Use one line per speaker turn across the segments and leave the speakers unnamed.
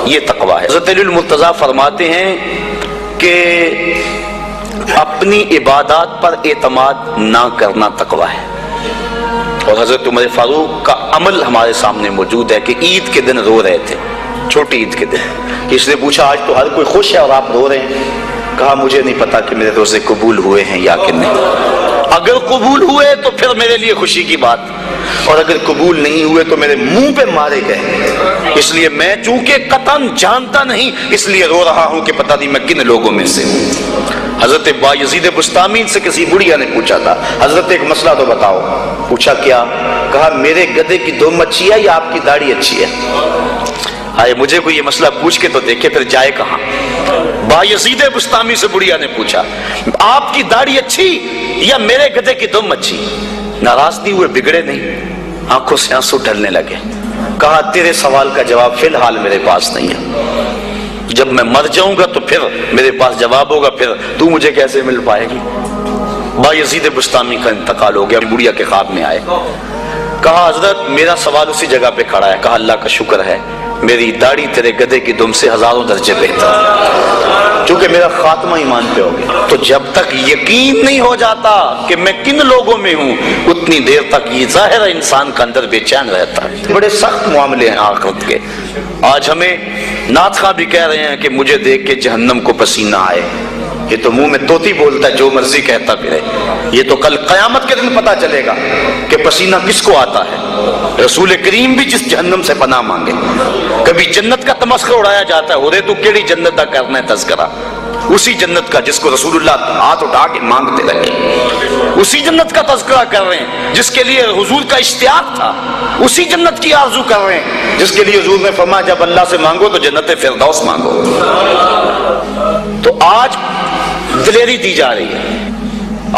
یہ تقویٰ ہے۔ حضرت علی المرتضیٰ فرماتے ہیں کہ اپنی عبادات پر اعتماد نہ کرنا تقویٰ ہے۔ اور حضرت عمر فاروق کا عمل ہمارے سامنے موجود ہے کہ عید کے دن رو رہے تھے، چھوٹی عید کے دن۔ اس نے پوچھا آج تو ہر کوئی خوش ہے اور آپ رو رہے ہیں؟ کہا مجھے نہیں پتا کہ میرے روزے قبول ہوئے ہیں یا کہ نہیں، اگر قبول ہوئے تو پھر میرے لیے خوشی کی بات، اور اگر قبول نہیں ہوئے تو میرے منہ پہ مارے گئے۔ اس لیے میں چونکہ قطعاً جانتا نہیں اس لیے رو رہا ہوں کہ پتہ نہیں میں کن لوگوں میں سے ہوں۔ حضرت بایزید بسطامی سے کسی بڑھیا نے پوچھا تھا حضرت ایک مسئلہ تو بتاؤ۔ پوچھا کیا؟ کہا میرے گدھے کی دم اچھی ہے یا آپ کی داڑھی اچھی ہے؟ آئے مجھے کوئی یہ مسئلہ پوچھ کے تو دیکھے پھر جائے کہاں۔ بایزید بسطامی سے بڑھیا نے پوچھا آپ کی داڑھی اچھی یا میرے گدھے کی دم اچھی؟ ناراض نہیں ہوئے، بگڑے نہیں، آنکھوں سے آنسو ڈھلنے لگے۔ کہا تیرے سوال کا جواب فی الحال میرے پاس نہیں ہے، جب میں مر جاؤں گا تو پھر میرے پاس جواب ہوگا، پھر تو مجھے کیسے مل پائے گی۔ بایزید بسطامی کا انتقال ہو گیا، بڑھیا کے خواب میں آئے۔ کہا حضرت میرا سوال اسی جگہ پہ کھڑا ہے۔ کہا اللہ کا شکر ہے میری داڑھی تیرے گدھے کی دم سے ہزاروں درجے بہتر ہے، چونکہ میرا خاتمہ ایمان پہ ہو گیا۔ تو جب تک یقین نہیں ہو جاتا کہ میں کن لوگوں میں ہوں اتنی دیر تک یہ ظاہر انسان کا اندر بے چین رہتا ہے۔ بڑے سخت معاملے ہیں آخرت کے۔ آج ہمیں نعت خواں بھی کہہ رہے ہیں کہ مجھے دیکھ کے جہنم کو پسینہ آئے، یہ تو منہ میں طوطی بولتا ہے جو مرضی کہتا پھرے، یہ تو کل قیامت کے دن پتا چلے گا کہ پسینہ کس کو آتا ہے۔ رسول کریم بھی جس جہنم سے پناہ مانگے، کبھی جنت کا تمسخر اڑایا جاتا ہے، ہو رہے تو کیڑی جنت کا کرنا ہے تذکرہ، اسی جنت کا جس کو رسول اللہ ہاتھ اٹھا کے مانگتے رہے، اسی جنت کا تذکرہ کر رہے ہیں جس کے لیے حضور کا اشتیاق تھا، اسی جنت کی آرزو کر رہے ہیں جس کے لیے حضور نے فرمایا جب اللہ سے مانگو تو جنت فردوس مانگو۔ تو آج دلیری دی جا رہی ہے،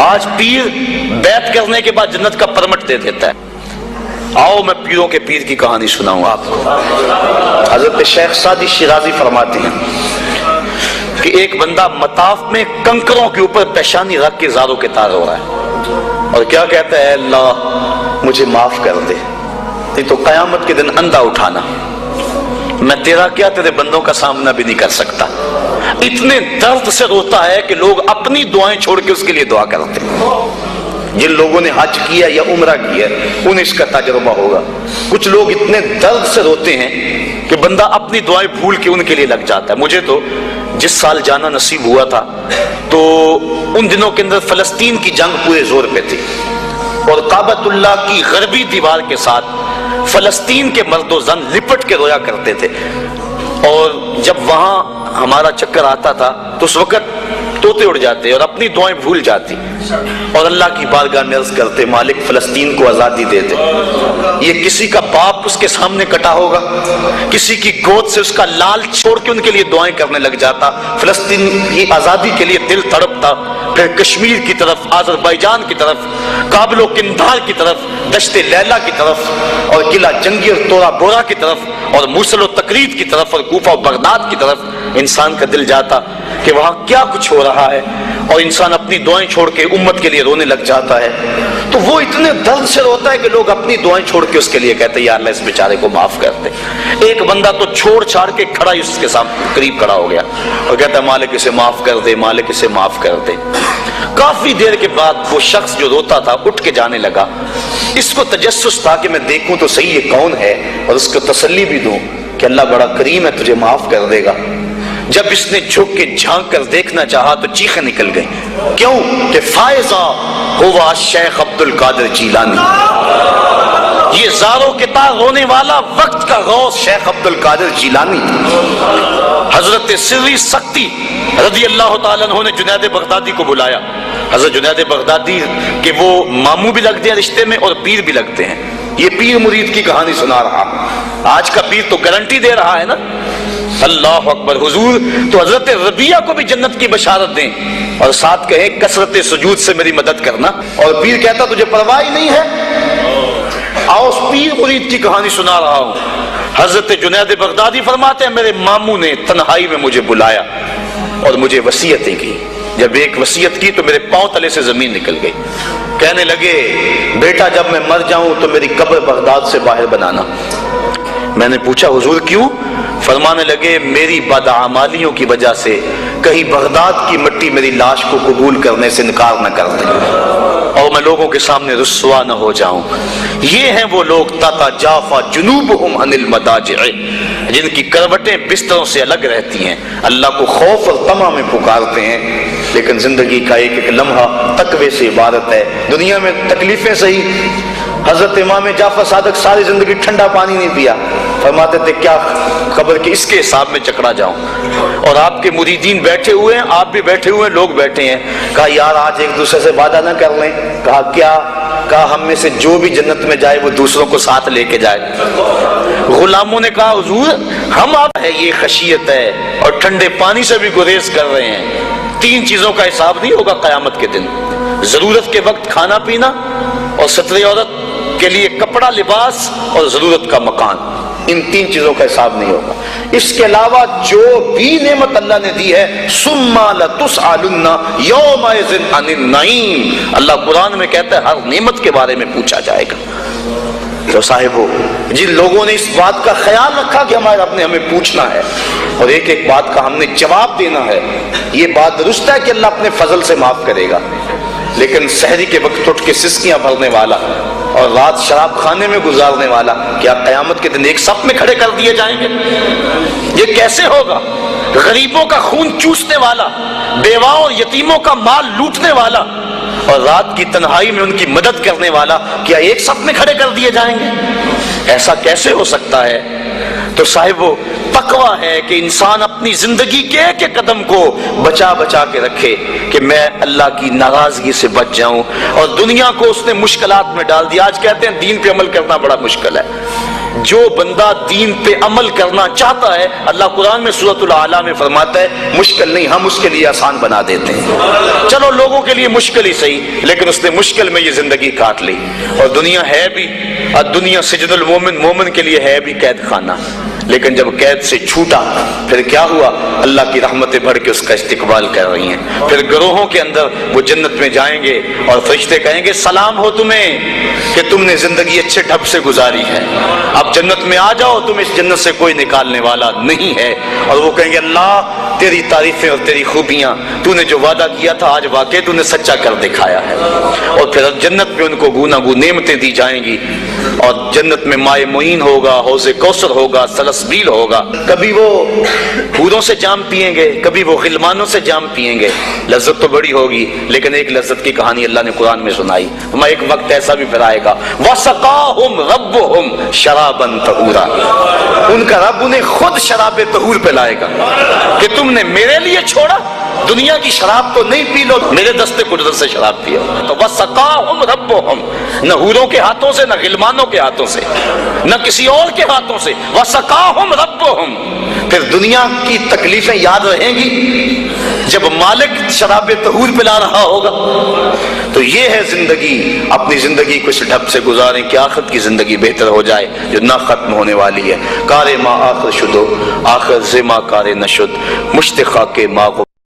آج پیر بیعت کرنے کے بعد جنت کا پرمٹ دے دیتا ہے۔ آؤ میں پیروں کے پیر کی کہانی سناؤں آپ کو۔ حضرت شیخ سعدی شیرازی فرماتے ہیں کہ ایک بندہ مطاف میں کنکروں کے اوپر پیشانی رکھ کے زاروں کے تار ہو رہا ہے اور کیا کہتا ہے اللہ مجھے معاف کر دے، نہیں تو قیامت کے دن اندھا اٹھانا، میں تیرا کیا تیرے بندوں کا سامنا بھی نہیں کر سکتا۔ اتنے درد سے روتا ہے کہ لوگ اپنی دعائیں چھوڑ کے اس کے لیے دعا کرتے ہیں۔ جن لوگوں نے حج کیا یا عمرہ کیا انہیں اس کا تجربہ ہوگا۔ کچھ لوگ اتنے درد سے روتے ہیں کہ بندہ اپنی دعائیں بھول کے ان کے لیے لگ جاتا ہے۔ مجھے تو جس سال جانا نصیب ہوا تھا تو ان دنوں کے اندر فلسطین کی جنگ پورے زور پہ تھی اور کعبۃ اللہ کی غربی دیوار کے ساتھ فلسطین کے مرد و زن لپٹ کے رویا کرتے تھے، اور جب وہاں ہمارا چکر آتا تھا تو اس وقت طوطے اڑ جاتے اور اپنی دعائیں بھول جاتی اور اللہ کی بارگاہ میں عرض کرتے مالک فلسطین کو آزادی دے دے۔ یہ کسی کا باپ اس کے سامنے کٹا ہوگا، کسی کی گود سے اس کا لال چھوڑ کے ان کے لیے دعائیں کرنے لگ جاتا، فلسطین کی آزادی کے لیے دل تڑپتا، پھر کشمیر کی طرف، آذربائیجان کی طرف، کابل و قندھار کی طرف، دشت لیلا کی طرف اور قلعہ جنگی اور تورا بورا کی طرف اور موصل و تقرید کی طرف اور کوفہ و بغداد کی طرف انسان کا دل جاتا کہ وہاں کیا کچھ ہو رہا ہے، اور انسان اپنی دعائیں چھوڑ کے امت کے لیے رونے لگ جاتا ہے۔ تو وہ اتنے درد سے روتا ہے کہ لوگ اپنی دعائیں چھوڑ کے اس کے لیے کہتے ہیں یا اللہ اس بیچارے کو معاف کر دے۔ ایک بندہ تو چھوڑ چھاڑ کے کھڑا ہی اس کے سامنے قریب کھڑا ہو گیا اور کہتا ہے مالک اسے معاف کر دے، مالک اسے معاف کر دے۔ کافی دیر کے بعد وہ شخص جو روتا تھا اٹھ کے جانے لگا۔ اس کو تجسس تھا کہ میں دیکھوں تو صحیح یہ کون ہے اور اس کو تسلی بھی دوں کہ اللہ بڑا کریم ہے تجھے معاف کر دے گا۔ جب اس نے جھک کے جھانک کر دیکھنا چاہا تو چیخیں نکل گئیں، کیوں کہ فائزہ ہوا شیخ عبد القادر جیلانی، یہ زاروں کے تار رونے والا وقت کا غوث شیخ عبد القادر جیلانی تھا۔ حضرت سری سختی رضی اللہ تعالیٰ عنہ نے جنید بغدادی کو بلایا۔ حضرت جنید بغدادی کے وہ ماموں بھی لگتے ہیں رشتے میں اور پیر بھی لگتے ہیں۔ یہ پیر مرید کی کہانی سنا رہا، آج کا پیر تو گارنٹی دے رہا ہے نا، اللہ اکبر حضور تو حضرت ربیہ کو بھی جنت کی بشارت دیں اور ساتھ کہیں کثرت سجود سے میری مدد کرنا، اور پیر کہتا تجھے پرواہ ہی نہیں ہے۔ آؤ اس پیر مرید کی کہانی سنا رہا ہوں۔ حضرت جنید بغدادی فرماتے ہیں میرے ماموں نے تنہائی میں مجھے بلایا اور مجھے وصیتیں کی۔ جب ایک وصیت کی تو میرے پاؤں تلے سے زمین نکل گئی۔ کہنے لگے بیٹا جب میں مر جاؤں تو میری قبر بغداد سے باہر بنانا، میں نے پوچھا حضور کیوں؟ فرمانے لگے میری بدعمالیوں کی وجہ سے کہیں بغداد کی مٹی میری لاش کو قبول کرنے سے انکار نہ کر دے اور میں لوگوں کے سامنے رسوا نہ ہو جاؤں۔ یہ ہیں وہ لوگ تتجافا جنوبہم عن المضاجع، جن کی کروٹیں بستروں سے الگ رہتی ہیں، اللہ کو خوف اور طمع میں پکارتے ہیں، لیکن زندگی کا ایک ایک لمحہ تقوی سے عبارت ہے۔ دنیا میں تکلیفیں سہی، حضرت امام جعفر صادق ساری زندگی ٹھنڈا پانی نہیں پیا، فرماتے تھے کیا خبر کہ اس کے حساب میں چکرا جاؤں۔ اور آپ کے مریدین بیٹھے ہوئے ہیں، آپ بھی بیٹھے ہوئے ہیں، لوگ بیٹھے ہیں، کہا یار آج ایک دوسرے سے وعدہ نہ کر لیں؟ کہا کیا؟ کہا ہم میں سے جو بھی جنت میں جائے وہ دوسروں کو ساتھ لے کے جائے۔ غلاموں نے کہا حضور ہم آپ ہے، یہ خشیت ہے اور ٹھنڈے پانی سے بھی گریز کر رہے ہیں، 3 چیزوں کا حساب نہیں ہوگا قیامت کے دن، ضرورت کے وقت کھانا پینا، اور ستر عورت کے لیے کپڑا لباس، اور ضرورت کا مکان، ان 3 چیزوں کا حساب نہیں ہوگا۔ اس کے علاوہ جو بھی نعمت اللہ نے دی ہے ثم لتسألن یومئذ عن النعیم، اللہ قرآن میں کہتا ہے ہر نعمت کے بارے میں پوچھا جائے گا۔ تو صاحبو جن لوگوں نے اس بات کا خیال رکھا کہ ہمیں پوچھنا ہے اور ایک ایک بات کا ہم نے جواب دینا ہے، یہ بات درست ہے کہ اللہ اپنے فضل سے معاف کرے گا، لیکن سحری کے وقت اٹھ کے سسکیاں بھرنے والا اور رات شراب خانے میں گزارنے والا کیا قیامت کے دن ایک صف میں کھڑے کر دیے جائیں گے؟ یہ کیسے ہوگا؟ غریبوں کا خون چوسنے والا، بیواؤں اور یتیموں کا مال لوٹنے والا اور رات کی تنہائی میں ان کی مدد کرنے والا کیا ایک صف میں کھڑے کر دیے جائیں گے؟ ایسا کیسے ہو سکتا ہے؟ تو صاحب وہ تقوی ہے کہ انسان اپنی زندگی کے ایک ایک قدم کو بچا بچا کے رکھے کہ میں اللہ کی ناراضگی سے بچ جاؤں، اور دنیا کو اس نے مشکلات میں ڈال دیا۔ آج کہتے ہیں دین پہ عمل کرنا بڑا مشکل ہے۔ جو بندہ دین پہ عمل کرنا چاہتا ہے، اللہ قرآن میں سورۃ الاعلیٰ میں فرماتا ہے مشکل نہیں، ہم اس کے لیے آسان بنا دیتے ہیں۔ چلو لوگوں کے لیے مشکل ہی صحیح، لیکن اس نے مشکل میں یہ زندگی کاٹ لی، اور دنیا ہے بھی، دنیا سجن المومن، مومن کے لیے ہے بھی قید خانہ، لیکن جب قید سے چھوٹا پھر کیا ہوا؟ اللہ کی رحمتیں بڑھ کے اس کا استقبال کر رہی ہیں۔ پھر گروہوں کے اندر وہ جنت میں جائیں گے اور فرشتے کہیں گے سلام ہو تمہیں کہ تم نے زندگی اچھے ڈھب سے گزاری ہے، اب جنت میں آ جاؤ، تم اس جنت سے کوئی نکالنے والا نہیں ہے۔ اور وہ کہیں گے اللہ تیری تعریفیں اور تیری خوبیاں، تو نے جو وعدہ کیا تھا آج واقعی تو نے سچا کر دکھایا ہے۔ اور پھر جنت میں ان کو گوناگون نعمتیں دی جائیں گی، اور جنت میں مائے معین ہوگا، حوض کوثر ہوگا، سلسبیل ہوگا، کبھی وہ حوروں سے جام پیئیں گے، کبھی وہ غلمانوں سے جام پیئیں گے، لذت تو بڑی ہوگی، لیکن ایک لذت کی کہانی اللہ نے قرآن میں سنائی، ہمیں ایک وقت ایسا بھی پھر آئے گا وَسَقَاهُمْ رَبُّهُمْ شَرَابًا طَهُورًا، ان کا رب انہیں خود شراب طہور پلائے گا کہ تم نے میرے لیے چھوڑا، دنیا کی شراب تو نہیں پی لو، میرے دستے قدرت سے شراب پیو۔ تو وَسَقَاهُمْ رَبُّهُمْ، نہ حوروں کے ہاتھوں سے، نہ غلمانوں کے ہاتھوں سے، نہ کسی اور کے ہاتھوں سے، وَسَقَاهُمْ رَبُّهُمْ۔ پھر دنیا کی تکلیفیں یاد رہیں گی جب مالک شراب طہور پلا رہا ہوگا۔ تو یہ ہے زندگی، اپنی زندگی کو اس ڈھب سے گزاریں کہ آخرت کی زندگی بہتر ہو جائے جو نہ ختم ہونے والی ہے۔ کار ما آخر شدو آخر زما کار نشد، مشتخا کے ما